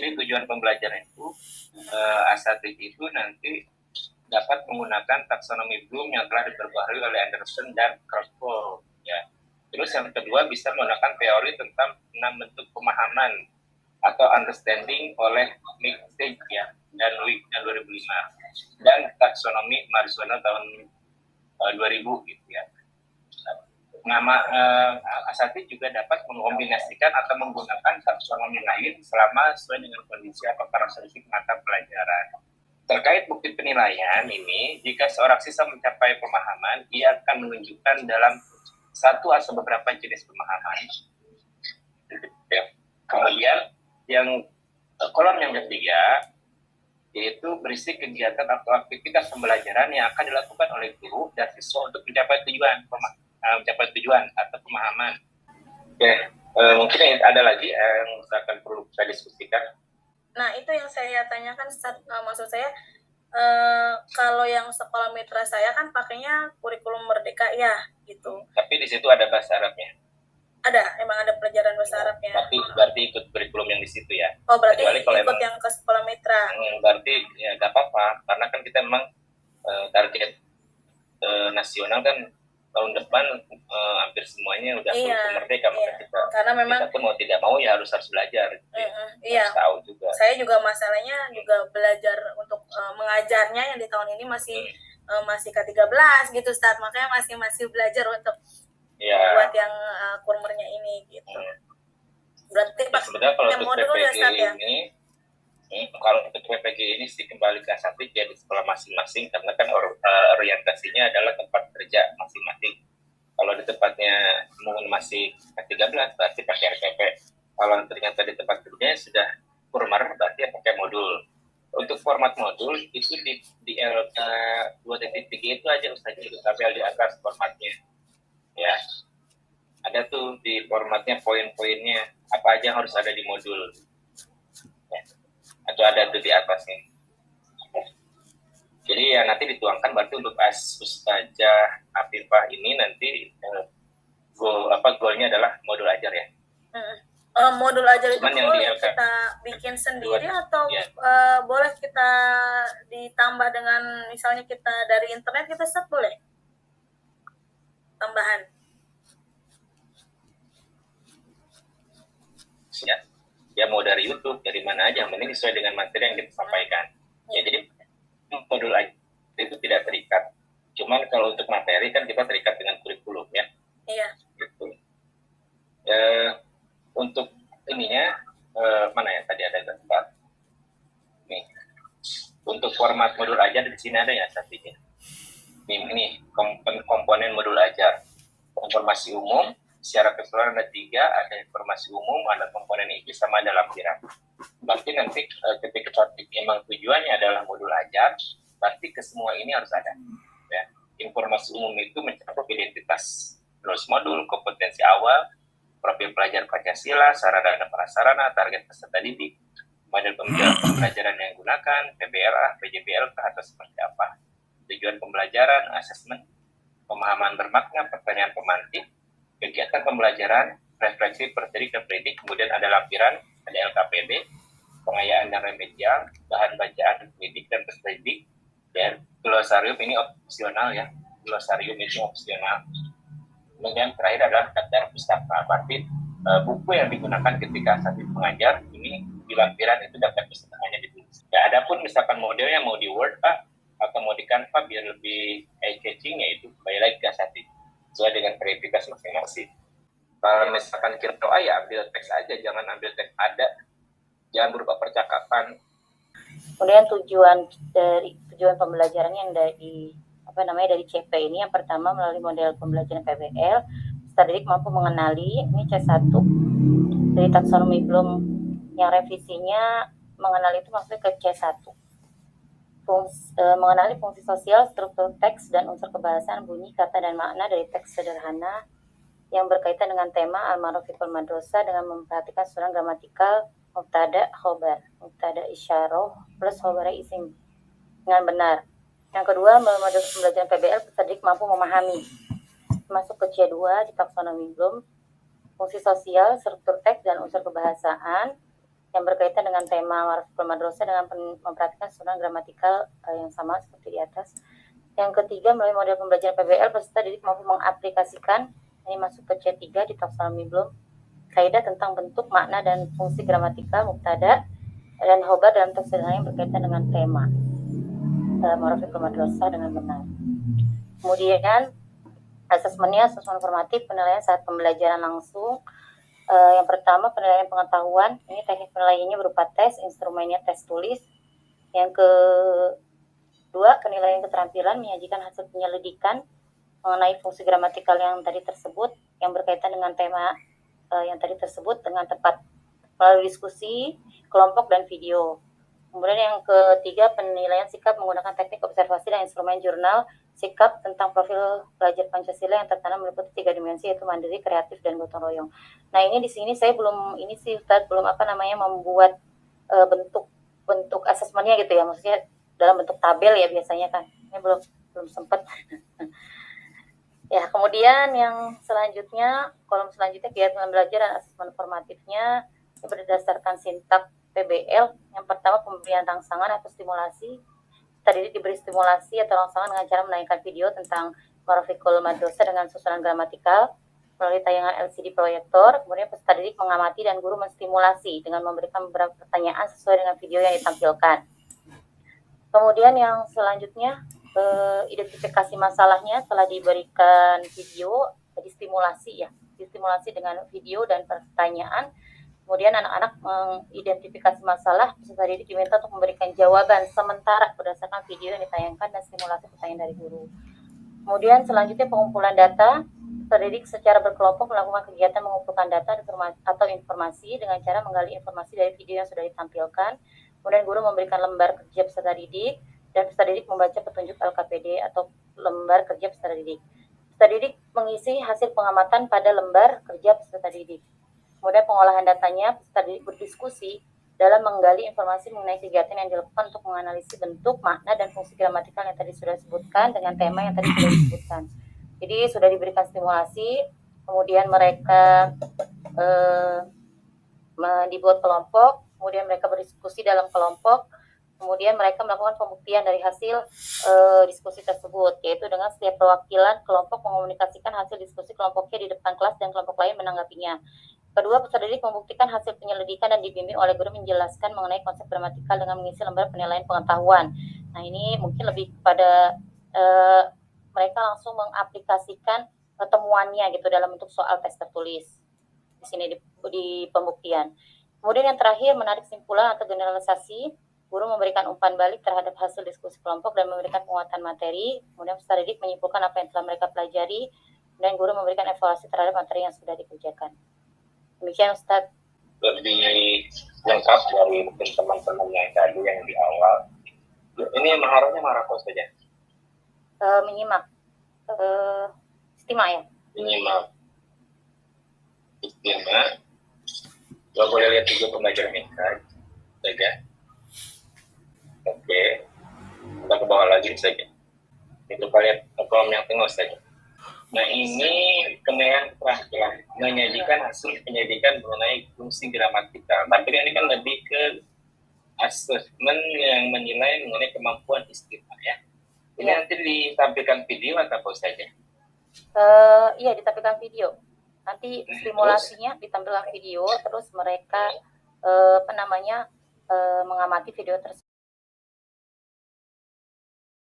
Jadi tujuan pembelajaran itu A1 itu nanti dapat menggunakan taksonomi Bloom yang telah diperbaharui oleh Anderson dan Kraftwerk ya. Terus yang kedua bisa menggunakan teori tentang 6 bentuk pemahaman atau understanding oleh Nick Stage ya dan Wick tahun 2005 dan taksonomi Marzuano tahun 2000 gitu ya. Nama A1 juga dapat mengombinasikan atau menggunakan taksonomi lain selama sesuai dengan kondisi atau karakteristik mata pelajaran. Terkait bukti penilaian ini, jika seorang siswa mencapai pemahaman, ia akan menunjukkan dalam satu atau beberapa jenis pemahaman. Kemudian yang kolom yang ketiga yaitu berisi kegiatan atau aktivitas pembelajaran yang akan dilakukan oleh guru dan siswa untuk mencapai tujuan atau pemahaman. Oke, mungkin ada lagi yang akan perlu kita diskusikan. Nah, itu yang saya tanyakan, maksud saya kalau yang sekolah mitra saya kan pakainya kurikulum Merdeka ya, gitu. Tapi di situ ada bahasa Arabnya. Ada, emang ada pelajaran bahasa Arabnya. Berarti ikut kurikulum yang di situ ya. Oh, berarti ikut yang ke sekolah mitra. Berarti ya gak apa-apa, karena kan kita memang target nasional kan tahun depan hampir semuanya udah kurikulum Merdeka, maka kita, karena memang kita pun mau tidak mau ya harus belajar. Iya. Harus tahu juga. Saya juga masalahnya juga belajar untuk mengajarnya yang di tahun ini masih K13 gitu, Ustaz. Makanya masih belajar untuk buat yang kurmernya ini gitu. Berarti Pak sebenarnya kalau untuk modul ya, Ustaz, ya? Kalau untuk PPG ini sih kembali ke A1 ya di sekolah masing-masing, karena kan orientasinya adalah tempat kerja masing-masing. Kalau di tempatnya mungkin masih K13 berarti pakai RPP. Kalau ternyata di tempat kerjanya sudah kurmer berarti pakai modul. Untuk format modul itu di LK 2.3 itu aja Ustaz, itu tabel di atas formatnya. Ya. Ada tuh di formatnya poin-poinnya apa aja harus ada di modul. Ya. Atau ada tuh di atasnya. Jadi ya nanti dituangkan berarti untuk Ustazah Afifah ini nanti goalnya adalah modul ajar ya. Modul ajar itu boleh kita bikin sendiri atau boleh kita ditambah dengan misalnya kita dari internet kita set boleh tambahan. Ya mau dari YouTube, dari mana aja, mending sesuai dengan materi yang kita sampaikan. Ya jadi modul aja itu tidak terikat. Cuman kalau untuk materi kan kita terikat dengan kurikulum ya. Iya. Gitu. Untuk ininya mana ya tadi ada tempat. Nih. Untuk format modul ajar di sini ada ya sapinya. Ini komponen modul ajar. Informasi umum. Secara keseluruhan ada 3, ada informasi umum, ada komponen IPI, sama ada lampiran. Berarti nanti ketika memang tujuannya adalah modul ajar, berarti ke semua ini harus ada. Ya. Informasi umum itu mencakup identitas, terus modul, kompetensi awal, profil pelajar Pancasila, sarana dan prasarana, target peserta didik, model pembelajaran yang digunakan, PBLA, PJBLK, atau seperti apa. Tujuan pembelajaran, asesmen, pemahaman bermakna, pertanyaan pemantik, kegiatan pembelajaran, refleksi, perserik, dan predik, kemudian ada lampiran, ada LKPD, pengayaan dan remedial, bahan bacaan, predik, dan perserik, dan glosarium ini opsional ya, glosarium ini opsional. Kemudian terakhir adalah daftar pustaka, berarti buku yang digunakan ketika saat mengajar, ini di lampiran itu daftar pustakanya ditulis. Ya, adapun misalkan modelnya mau di Word, Pak, atau mau di Canva biar lebih eye-catching, yaitu kembali lagi ke saat itu. Sesuai dengan kreativitas masing-masing. Kalau misalkan kira doa ya ambil teks aja, jangan ambil teks ada, jangan berupa percakapan. Kemudian tujuan pembelajaran yang dari dari CP ini, yang pertama melalui model pembelajaran PBL, peserta didik mampu mengenali, ini C1 dari taksonomi Bloom yang revisinya mengenali itu maksudnya ke C1. Mengenali fungsi sosial, struktur teks, dan unsur kebahasaan, bunyi, kata, dan makna dari teks sederhana yang berkaitan dengan tema al-ma'ruf fil madrasah dengan memperhatikan susunan gramatikal mubtada, khobar, mubtada isyarah plus khobar isim dengan benar. Yang kedua, melalui model pembelajaran PBL, peserta didik mampu memahami masuk ke C2 di taksonomi Bloom, fungsi sosial, struktur teks, dan unsur kebahasaan yang berkaitan dengan tema Maruful Madrosa dengan memperhatikan susunan gramatikal yang sama seperti di atas. Yang ketiga, melalui model pembelajaran PBL, peserta didik mampu mengaplikasikan, ini masuk ke C3 di taksonomi belum, kaidah tentang bentuk, makna, dan fungsi gramatikal mubtada dan khobar dalam teks sederhana yang berkaitan dengan tema Maruful Madrosa dengan benar. Kemudian asesmennya, asesmen formatif, penilaian saat pembelajaran langsung. Yang pertama, penilaian pengetahuan. Ini teknik penilaiannya berupa tes, instrumennya tes tulis. Yang kedua, penilaian keterampilan, menyajikan hasil penyelidikan mengenai fungsi gramatikal yang tadi tersebut, yang berkaitan dengan tema yang tadi tersebut dengan tepat melalui diskusi, kelompok, dan video. Kemudian yang ketiga, penilaian sikap menggunakan teknik observasi dan instrumen jurnal sikap tentang profil pelajar Pancasila yang tertanam meliputi 3 dimensi, yaitu mandiri, kreatif, dan gotong royong. Nah, ini di sini saya belum membuat bentuk asesmennya gitu ya, maksudnya dalam bentuk tabel ya biasanya kan. Ini belum sempat. Ya, kemudian yang selanjutnya, kolom selanjutnya kegiatan belajar dan asesmen formatifnya ini berdasarkan sintak PBL. Yang pertama, pemberian rangsangan atau stimulasi. Tadi diberi stimulasi atau rangsangan dengan cara menayangkan video tentang Maruful Madrosa dengan susunan gramatikal melalui tayangan LCD proyektor. Kemudian peserta didik mengamati dan guru menstimulasi dengan memberikan beberapa pertanyaan sesuai dengan video yang ditampilkan. Kemudian yang selanjutnya, identifikasi masalahnya setelah diberikan video, distimulasi dengan video dan pertanyaan. Kemudian anak-anak mengidentifikasi masalah, peserta didik diminta untuk memberikan jawaban sementara berdasarkan video yang ditayangkan dan simulasi pertanyaan dari guru. Kemudian selanjutnya pengumpulan data, peserta didik secara berkelompok melakukan kegiatan mengumpulkan data atau informasi dengan cara menggali informasi dari video yang sudah ditampilkan. Kemudian guru memberikan lembar kerja peserta didik dan peserta didik membaca petunjuk LKPD atau lembar kerja peserta didik. Peserta didik mengisi hasil pengamatan pada lembar kerja peserta didik. Kemudian pengolahan datanya, peserta didik berdiskusi dalam menggali informasi mengenai kegiatan yang dilakukan untuk menganalisis bentuk, makna, dan fungsi gramatikal yang tadi sudah disebutkan dengan tema yang tadi sudah disebutkan. Jadi sudah diberikan stimulasi, kemudian mereka dibuat kelompok, kemudian mereka berdiskusi dalam kelompok, kemudian mereka melakukan pembuktian dari hasil diskusi tersebut, yaitu dengan setiap perwakilan kelompok mengomunikasikan hasil diskusi kelompoknya di depan kelas dan kelompok lain menanggapinya. Kedua, peserta didik membuktikan hasil penyelidikan dan dibimbing oleh guru menjelaskan mengenai konsep gramatikal dengan mengisi lembar penilaian pengetahuan. Nah, ini mungkin lebih kepada mereka langsung mengaplikasikan temuannya gitu dalam bentuk soal tes tertulis di sini di pembuktian. Kemudian yang terakhir, menarik simpulan atau generalisasi. Guru memberikan umpan balik terhadap hasil diskusi kelompok dan memberikan penguatan materi. Kemudian peserta didik menyimpulkan apa yang telah mereka pelajari, dan guru memberikan evaluasi terhadap materi yang sudah dikerjakan. Demikian Ustadz. Lebih lengkap dari mungkin teman-teman yang tadi yang di awal. Ini maharanya marako saja. Menyimak. Istimak ya. Menyimak. Istimak. Gak boleh lihat juga pembelajaran minhaj saja. Oke. Kita ke bawah lagi saja. Itu kalian kolom yang tengah saja. Nah, ini penilaian keterampilan, menyajikan hasil penyelidikan mengenai fungsi gramatikal. Tapi ini kan lebih ke asesmen yang menilai mengenai kemampuan istilah ya. Ini nanti ditampilkan video atau apa saja? Iya, ditampilkan video. Nanti stimulasinya ditampilkan video, terus mereka mengamati video tersebut.